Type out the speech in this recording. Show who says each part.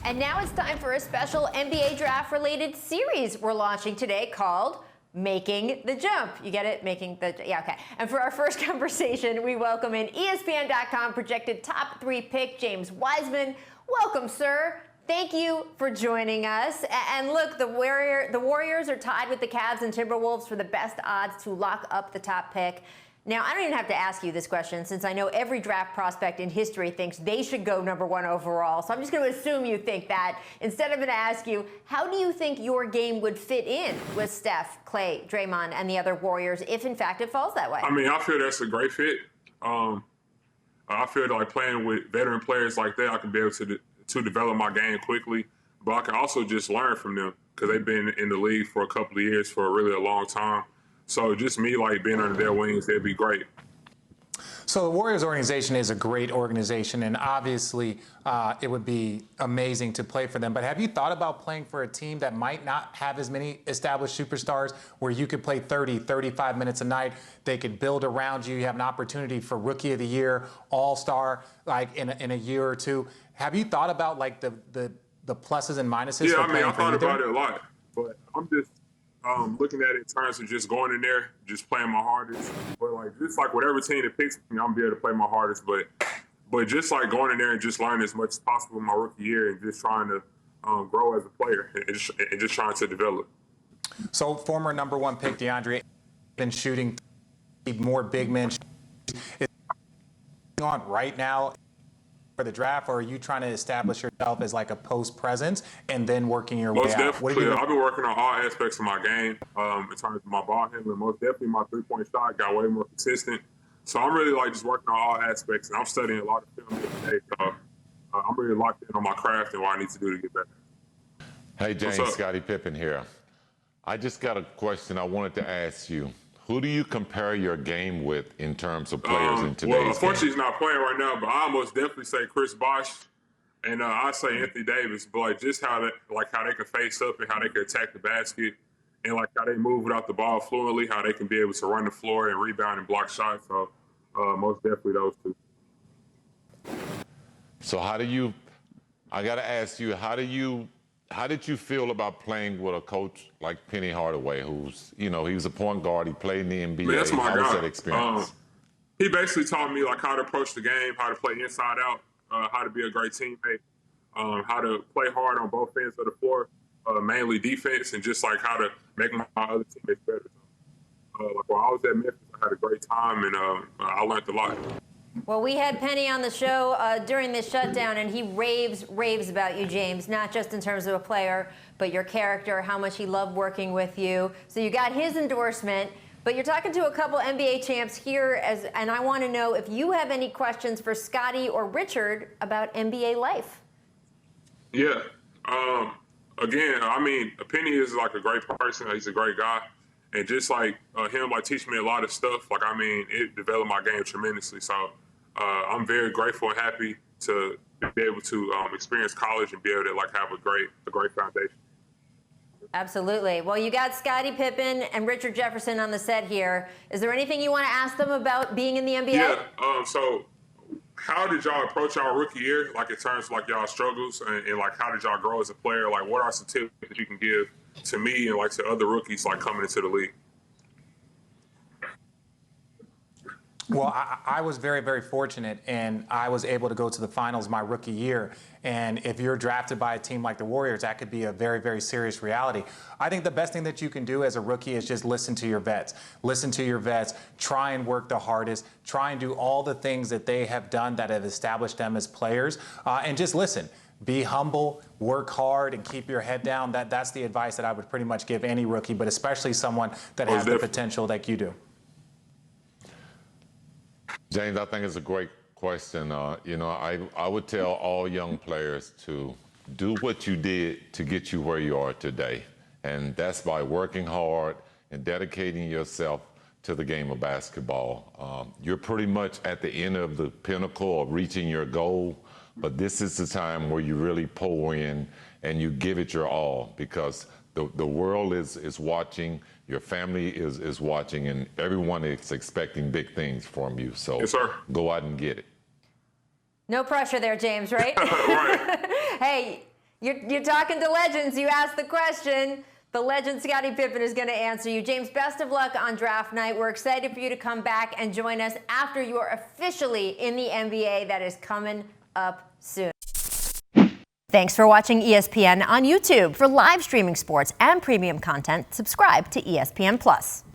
Speaker 1: And now it's time for a special NBA Draft related series we're launching today called Making the Jump. You get it? Yeah, okay. And for our first conversation, we welcome in ESPN.com projected top 3 pick, James Wiseman. Welcome, sir. Thank you for joining us. And look, the Warriors are tied with the Cavs and Timberwolves for the best odds to lock up the top pick. Now, I don't even have to ask you this question since I know every draft prospect in history thinks they should go #1 overall. So I'm just going to assume you think that. Instead, I'm going to ask you, how do you think your game would fit in with Steph, Klay, Draymond, and the other Warriors if, in fact, it falls that way?
Speaker 2: I mean, I feel that's a great fit. I feel like playing with veteran players like that, I can be able to develop my game quickly. But I can also just learn from them because they've been in the league for a couple of years for a long time. So just me, like, being under their wings, that'd be great.
Speaker 3: So the Warriors organization is a great organization, and obviously it would be amazing to play for them. But have you thought about playing for a team that might not have as many established superstars, where you could play 30, 35 minutes a night? They could build around you. You have an opportunity for Rookie of the Year, All-Star, like in a year or two. Have you thought about like the pluses and minuses?
Speaker 2: Yeah,
Speaker 3: for
Speaker 2: I mean,
Speaker 3: playing
Speaker 2: I
Speaker 3: for
Speaker 2: thought
Speaker 3: either?
Speaker 2: about it a lot, but I'm just looking at it in terms of just going in there, just playing my hardest. But like, just like whatever team that picks me, I'm gonna be able to play my hardest. But just like going in there and just learning as much as possible in my rookie year and just trying to grow as a player and just trying to develop.
Speaker 3: So former #1 pick DeAndre been shooting more big men. Is on right now for the draft, or are you trying to establish yourself as like a post presence and then working your way out?
Speaker 2: Most definitely, I've been working on all aspects of my game in terms of my ball handling. Most definitely, my three-point shot got way more consistent. So I'm really like just working on all aspects, and I'm studying a lot of film today. So I'm really locked in on my craft and what I need to do to get better.
Speaker 4: Hey, James, Scottie Pippen here. I just got a question I wanted to ask you. Who do you compare your game with in terms of players in today's
Speaker 2: Well, unfortunately,
Speaker 4: game?
Speaker 2: he's not playing right now, but I almost definitely say Chris Bosh, and I say Anthony Davis. But like just how they can face up and how they can attack the basket, and like how they move without the ball fluently, how they can be able to run the floor and rebound and block shots. So most definitely those two.
Speaker 4: So I got to ask you, how did you feel about playing with a coach like Penny Hardaway, who's, he was a point guard, he played in the NBA.
Speaker 2: Man, that's my
Speaker 4: How
Speaker 2: guy.
Speaker 4: was that experience?
Speaker 2: He basically taught me like how to approach the game, how to play inside out, how to be a great teammate, how to play hard on both ends of the floor, mainly defense, and just like how to make my other teammates better. Like while I was at Memphis, I had a great time, and I learned a lot.
Speaker 1: Well, we had Penny on the show during this shutdown, and he raves about you, James, not just in terms of a player, but your character, how much he loved working with you. So you got his endorsement, but you're talking to a couple NBA champs here, and I want to know if you have any questions for Scottie or Richard about NBA life.
Speaker 2: Yeah. Again, I mean, Penny is like a great person. He's a great guy. And just like him, like teaching me a lot of stuff. Like, I mean, it developed my game tremendously. So I'm very grateful and happy to be able to experience college and be able to like have a great foundation.
Speaker 1: Absolutely. Well, you got Scottie Pippen and Richard Jefferson on the set here. Is there anything you want to ask them about being in the NBA?
Speaker 2: Yeah. So how did y'all approach y'all rookie year? Like in terms of like y'all struggles and like how did y'all grow as a player? Like what are some tips that you can give to me and like to other rookies like coming into the league?
Speaker 3: Well, I was very, very fortunate, and I was able to go to the finals my rookie year. And if you're drafted by a team like the Warriors, that could be a very, very serious reality. I think the best thing that you can do as a rookie is just listen to your vets. Listen to your vets. Try and work the hardest. Try and do all the things that they have done that have established them as players. And just listen. Be humble, work hard, and keep your head down. That's the advice that I would pretty much give any rookie, but especially someone that has the potential like you do.
Speaker 4: James, I think it's a great question. I would tell all young players to do what you did to get you where you are today. And that's by working hard and dedicating yourself to the game of basketball. You're pretty much at the end of the pinnacle of reaching your goal, but this is the time where you really pour in and you give it your all, because the world is watching, your family is watching, and everyone is expecting big things from you. So
Speaker 2: yes, sir.
Speaker 4: Go out and get it.
Speaker 1: No pressure there, James, right?
Speaker 2: Right.
Speaker 1: Hey, You're talking to legends. You asked the question. The legend Scottie Pippen is going to answer you. James, best of luck on draft night. We're excited for you to come back and join us after you are officially in the NBA. That is coming up soon. Thanks for watching ESPN on YouTube. For live streaming sports and premium content, subscribe to ESPN+.